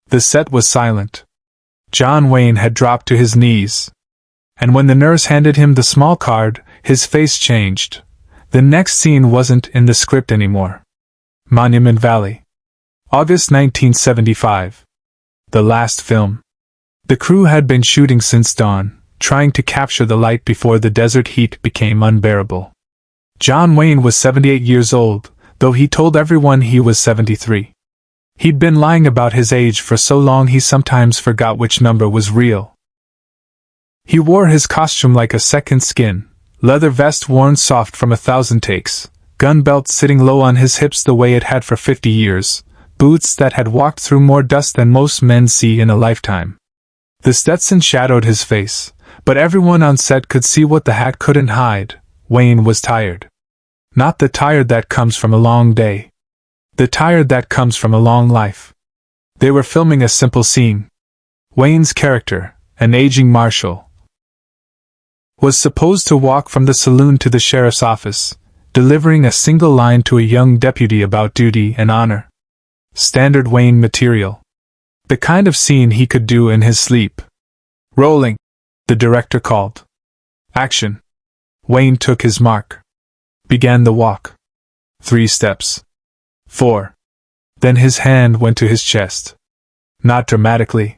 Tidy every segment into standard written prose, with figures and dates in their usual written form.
The set was silent. John Wayne had dropped to his knees. And when the nurse handed him the small card, his face changed. The next scene wasn't in the script anymore. Monument Valley. August 1975. The last film. The crew had been shooting since dawn, trying to capture the light before the desert heat became unbearable. John Wayne was 78 years old, though he told everyone he was 73. He'd been lying about his age for so long he sometimes forgot which number was real. He wore his costume like a second skin, leather vest worn soft from 1,000 takes, gun belt sitting low on his hips the way it had for 50 years, boots that had walked through more dust than most men see in a lifetime. The Stetson shadowed his face, but everyone on set could see what the hat couldn't hide. Wayne was tired. Not the tired that comes from a long day. The tired that comes from a long life. They were filming a simple scene. Wayne's character, an aging marshal, was supposed to walk from the saloon to the sheriff's office, delivering a single line to a young deputy about duty and honor. Standard Wayne material. The kind of scene he could do in his sleep. Rolling, the director called. Action. Wayne took his mark. Began the walk. 3 steps. 4. Then his hand went to his chest. Not dramatically.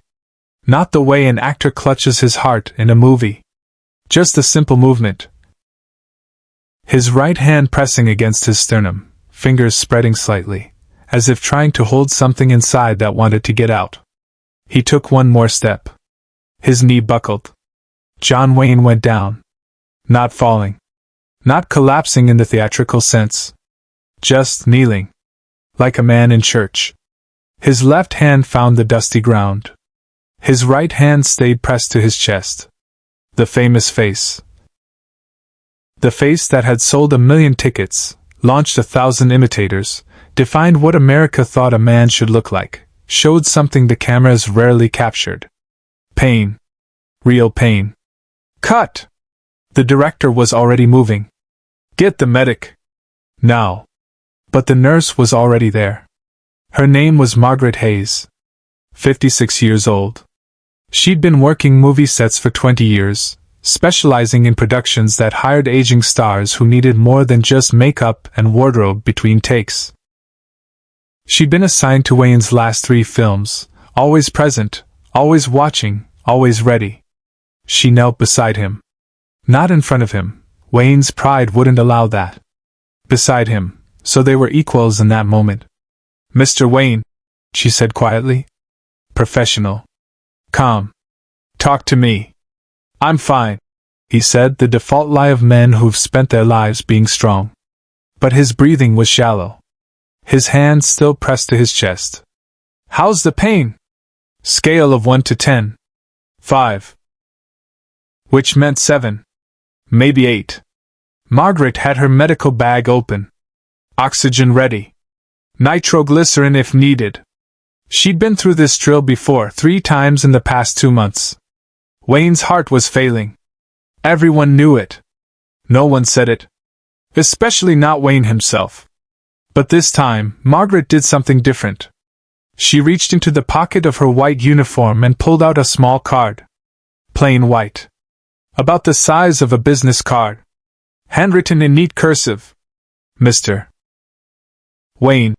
Not the way an actor clutches his heart in a movie. Just a simple movement. His right hand pressing against his sternum, fingers spreading slightly, as if trying to hold something inside that wanted to get out. He took one more step. His knee buckled. John Wayne went down. Not falling. Not collapsing in the theatrical sense. Just kneeling. Like a man in church. His left hand found the dusty ground. His right hand stayed pressed to his chest. The famous face. The face that had sold 1 million tickets, launched 1,000 imitators, defined what America thought a man should look like, showed something the cameras rarely captured. Pain. Real pain. Cut! The director was already moving. Get the medic. Now. But the nurse was already there. Her name was Margaret Hayes. 56 years old. She'd been working movie sets for 20 years, specializing in productions that hired aging stars who needed more than just makeup and wardrobe between takes. She'd been assigned to Wayne's last 3 films, always present, always watching, always ready. She knelt beside him. Not in front of him. Wayne's pride wouldn't allow that. Beside him. So they were equals in that moment. Mr. Wayne, she said quietly. Professional. Calm. Talk to me. I'm fine, he said, the default lie of men who've spent their lives being strong. But his breathing was shallow. His hand still pressed to his chest. How's the pain? Scale of 1 to 10. 5. Which meant 7. Maybe 8. Margaret had her medical bag open. Oxygen ready. Nitroglycerin if needed. She'd been through this drill before 3 times in the past 2 months. Wayne's heart was failing. Everyone knew it. No one said it. Especially not Wayne himself. But this time, Margaret did something different. She reached into the pocket of her white uniform and pulled out a small card. Plain white. About the size of a business card. Handwritten in neat cursive. Mr. Wayne,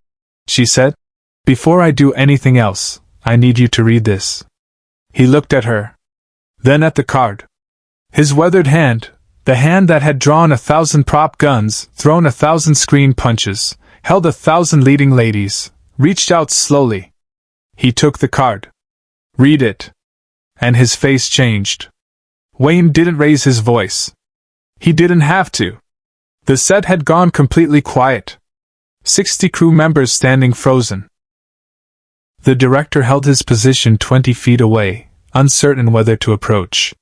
she said, before I do anything else, I need you to read this. He looked at her. Then at the card. His weathered hand, the hand that had drawn 1,000 prop guns, thrown 1,000 screen punches, held 1,000 leading ladies, reached out slowly. He took the card. Read it. And his face changed. Wayne didn't raise his voice. He didn't have to. The set had gone completely quiet. 60 crew members standing frozen. The director held his position 20 feet away, uncertain whether to approach.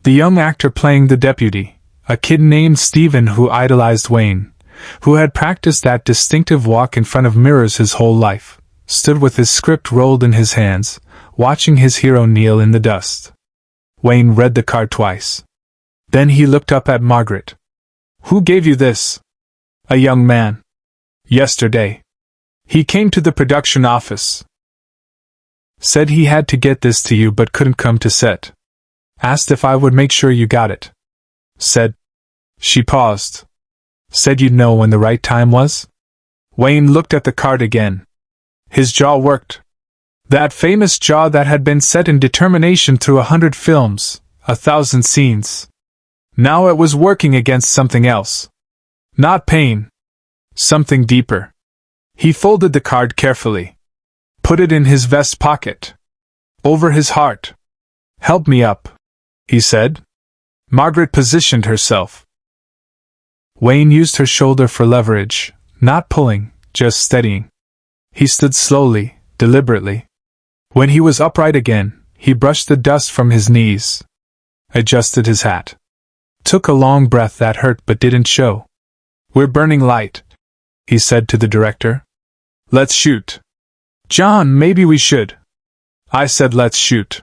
The young actor playing the deputy, a kid named Stephen who idolized Wayne, who had practiced that distinctive walk in front of mirrors his whole life, stood with his script rolled in his hands, watching his hero kneel in the dust. Wayne read the card twice. Then he looked up at Margaret. Who gave you this? A young man. Yesterday. He came to the production office. Said he had to get this to you but couldn't come to set. Asked if I would make sure you got it. Said. She paused. Said you'd know when the right time was? Wayne looked at the card again. His jaw worked. That famous jaw that had been set in determination through 100 films, 1,000 scenes. Now it was working against something else. Not pain. Something deeper. He folded the card carefully. Put it in his vest pocket. Over his heart. Help me up, he said. Margaret positioned herself. Wayne used her shoulder for leverage, not pulling, just steadying. He stood slowly, deliberately. When he was upright again, he brushed the dust from his knees. Adjusted his hat. Took a long breath that hurt but didn't show. We're burning light, he said to the director. Let's shoot. John, maybe we should. I said let's shoot.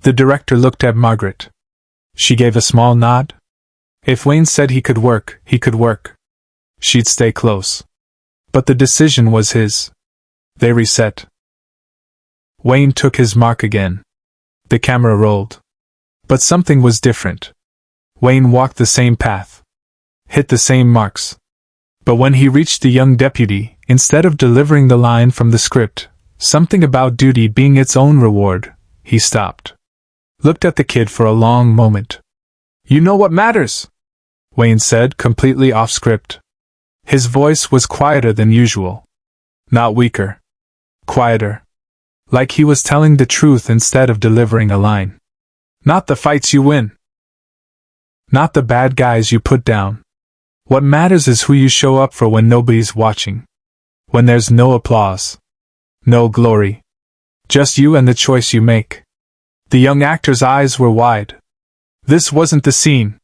The director looked at Margaret. She gave a small nod. If Wayne said he could work, he could work. She'd stay close. But the decision was his. They reset. Wayne took his mark again. The camera rolled. But something was different. Wayne walked the same path. Hit the same marks. But when he reached the young deputy, instead of delivering the line from the script, something about duty being its own reward, he stopped. Looked at the kid for a long moment. You know what matters? Wayne said, completely off script. His voice was quieter than usual. Not weaker. Quieter. Like he was telling the truth instead of delivering a line. Not the fights you win. Not the bad guys you put down. What matters is who you show up for when nobody's watching. When there's no applause. No glory. Just you and the choice you make. The young actor's eyes were wide. This wasn't the scene.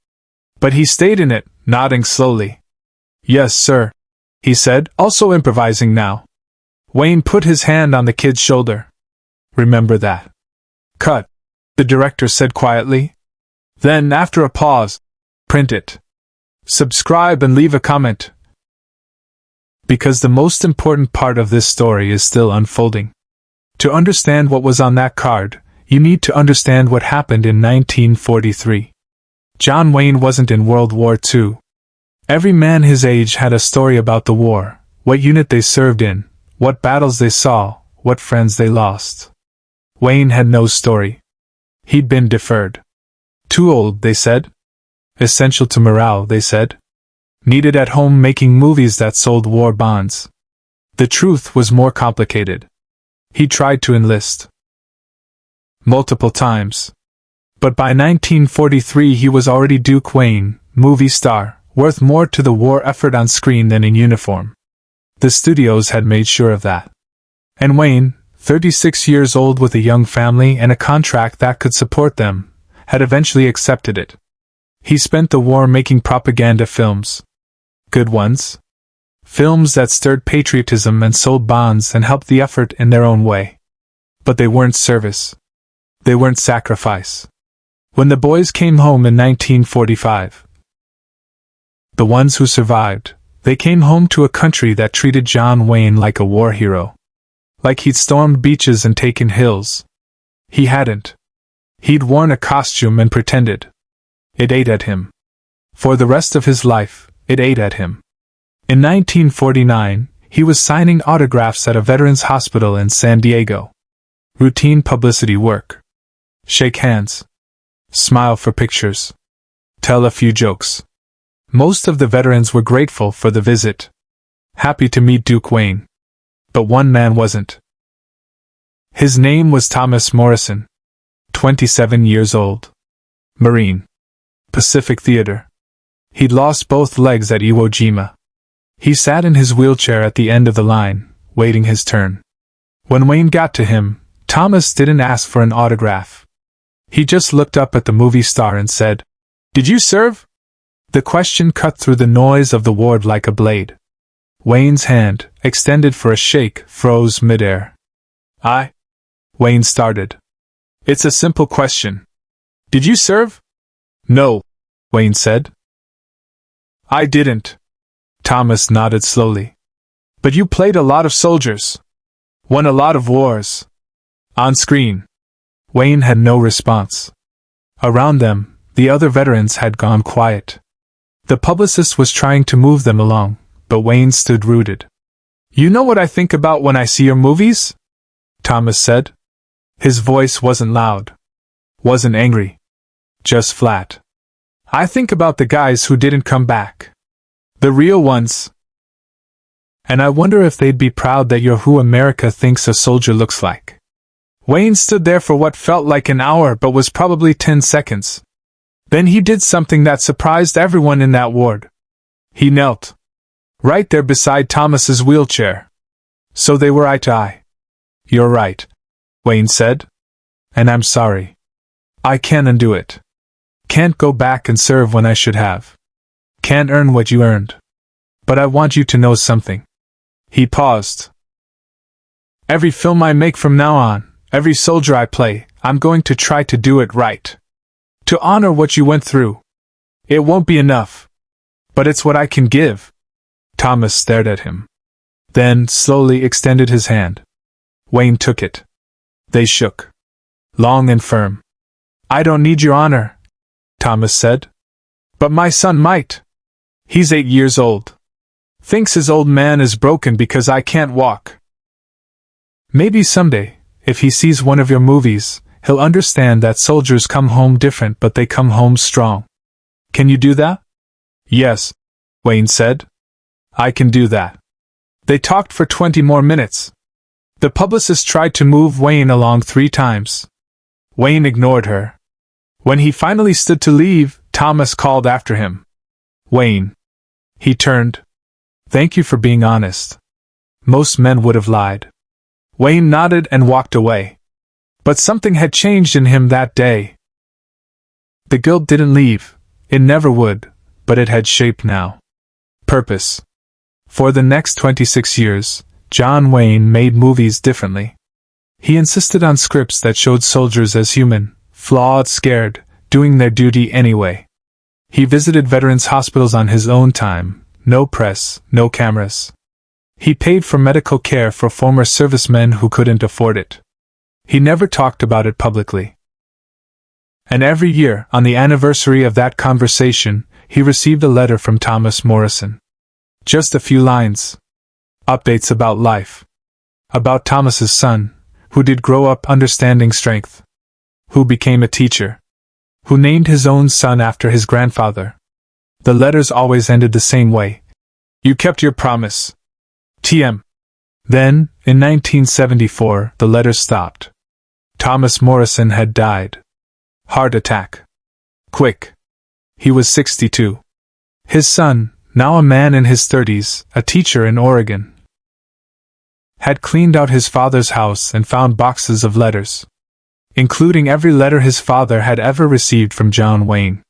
But he stayed in it, nodding slowly. Yes, sir, he said, also improvising now. Wayne put his hand on the kid's shoulder. Remember that. Cut, the director said quietly. Then, after a pause, print it. Subscribe and leave a comment. Because the most important part of this story is still unfolding. To understand what was on that card, you need to understand what happened in 1943. John Wayne wasn't in World War II. Every man his age had a story about the war, what unit they served in, what battles they saw, what friends they lost. Wayne had no story. He'd been deferred. Too old, they said. Essential to morale, they said. Needed at home making movies that sold war bonds. The truth was more complicated. He tried to enlist. Multiple times. But by 1943 he was already Duke Wayne, movie star, worth more to the war effort on screen than in uniform. The studios had made sure of that. And Wayne, 36 years old with a young family and a contract that could support them, had eventually accepted it. He spent the war making propaganda films. Good ones. Films that stirred patriotism and sold bonds and helped the effort in their own way. But they weren't service. They weren't sacrifice. When the boys came home in 1945, the ones who survived, they came home to a country that treated John Wayne like a war hero. Like he'd stormed beaches and taken hills. He hadn't. He'd worn a costume and pretended. It ate at him. For the rest of his life, it ate at him. In 1949, he was signing autographs at a veterans hospital in San Diego. Routine publicity work. Shake hands. Smile for pictures. Tell a few jokes. Most of the veterans were grateful for the visit. Happy to meet Duke Wayne. But one man wasn't. His name was Thomas Morrison. 27 years old. Marine. Pacific Theater. He'd lost both legs at Iwo Jima. He sat in his wheelchair at the end of the line, waiting his turn. When Wayne got to him, Thomas didn't ask for an autograph. He just looked up at the movie star and said, "Did you serve?" The question cut through the noise of the ward like a blade. Wayne's hand, extended for a shake, froze midair. Wayne started. "It's a simple question. Did you serve?" "No," Wayne said. "I didn't." Thomas nodded slowly. "But you played a lot of soldiers. Won a lot of wars." On screen. Wayne had no response. Around them, the other veterans had gone quiet. The publicist was trying to move them along, but Wayne stood rooted. You know what I think about when I see your movies? Thomas said. His voice wasn't loud. Wasn't angry. Just flat. I think about the guys who didn't come back. The real ones. And I wonder if they'd be proud that you're who America thinks a soldier looks like. Wayne stood there for what felt like an hour but was probably 10 seconds. Then he did something that surprised everyone in that ward. He knelt. Right there beside Thomas's wheelchair. So they were eye to eye. You're right, Wayne said. And I'm sorry. I can't undo it. Can't go back and serve when I should have. Can't earn what you earned. But I want you to know something. He paused. Every film I make from now on, every soldier I play, I'm going to try to do it right. To honor what you went through. It won't be enough. But it's what I can give. Thomas stared at him. Then slowly extended his hand. Wayne took it. They shook. Long and firm. I don't need your honor, Thomas said. But my son might. He's 8 years old. Thinks his old man is broken because I can't walk. Maybe someday, if he sees one of your movies, he'll understand that soldiers come home different but they come home strong. Can you do that? Yes, Wayne said. I can do that. They talked for 20 more minutes. The publicist tried to move Wayne along 3 times. Wayne ignored her. When he finally stood to leave, Thomas called after him. Wayne. He turned. Thank you for being honest. Most men would have lied. Wayne nodded and walked away. But something had changed in him that day. The guilt didn't leave. It never would, but it had shape now. Purpose. For the next 26 years, John Wayne made movies differently. He insisted on scripts that showed soldiers as human, flawed, scared, doing their duty anyway. He visited veterans' hospitals on his own time, no press, no cameras. He paid for medical care for former servicemen who couldn't afford it. He never talked about it publicly. And every year, on the anniversary of that conversation, he received a letter from David Morrison. Just a few lines. Updates about life. About Thomas's son, who did grow up understanding strength. Who became a teacher. Who named his own son after his grandfather. The letters always ended the same way. You kept your promise. TM. Then, in 1974, the letters stopped. David Morrison had died. Heart attack. Quick. He was 62. His son, now a man in his 30s, a teacher in Oregon, had cleaned out his father's house and found boxes of letters, including every letter his father had ever received from John Wayne.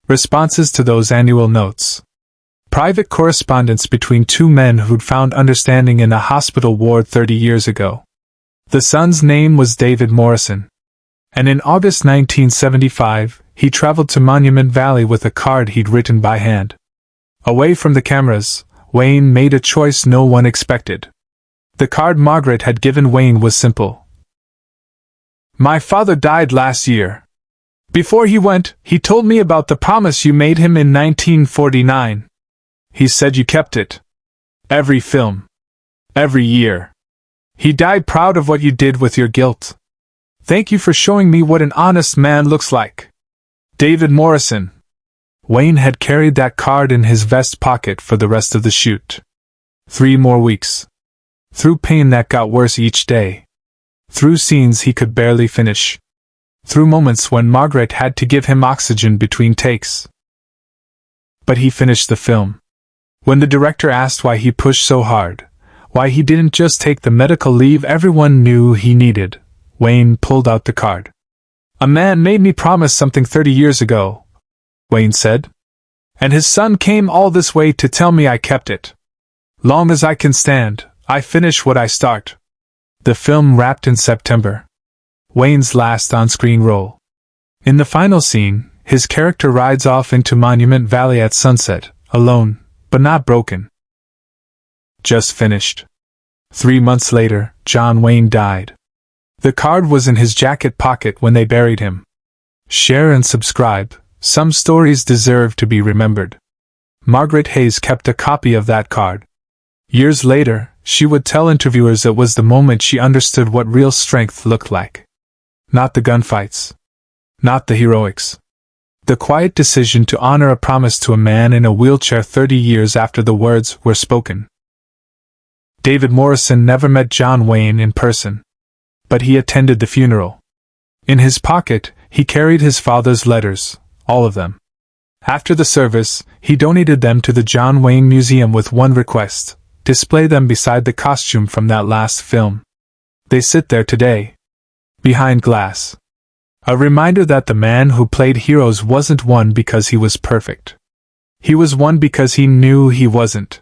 Responses to those annual notes. Private correspondence between 2 men who'd found understanding in a hospital ward 30 years ago. The son's name was David Morrison. And in August 1975, he traveled to Monument Valley with a card he'd written by hand. Away from the cameras, Wayne made a choice no one expected. The card Margaret had given Wayne was simple. My father died last year. Before he went, he told me about the promise you made him in 1949. He said you kept it. Every film. Every year. He died proud of what you did with your guilt. Thank you for showing me what an honest man looks like. David Morrison. Wayne had carried that card in his vest pocket for the rest of the shoot. 3 more weeks. Through pain that got worse each day. Through scenes he could barely finish. Through moments when Margaret had to give him oxygen between takes. But he finished the film. When the director asked why he pushed so hard, why he didn't just take the medical leave everyone knew he needed, Wayne pulled out the card. A man made me promise something 30 years ago, Wayne said. And his son came all this way to tell me I kept it. Long as I can stand, I finish what I start. The film wrapped in September. Wayne's last on-screen role. In the final scene, his character rides off into Monument Valley at sunset, alone, but not broken. Just finished. 3 months later, John Wayne died. The card was in his jacket pocket when they buried him. Share and subscribe. Some stories deserve to be remembered. Margaret Hayes kept a copy of that card. Years later, she would tell interviewers it was the moment she understood what real strength looked like. Not the gunfights. Not the heroics. The quiet decision to honor a promise to a man in a wheelchair 30 years after the words were spoken. David Morrison never met John Wayne in person. But he attended the funeral. In his pocket, he carried his father's letters, all of them. After the service, he donated them to the John Wayne Museum with one request: display them beside the costume from that last film. They sit there today. Behind glass. A reminder that the man who played heroes wasn't one because he was perfect. He was one because he knew he wasn't.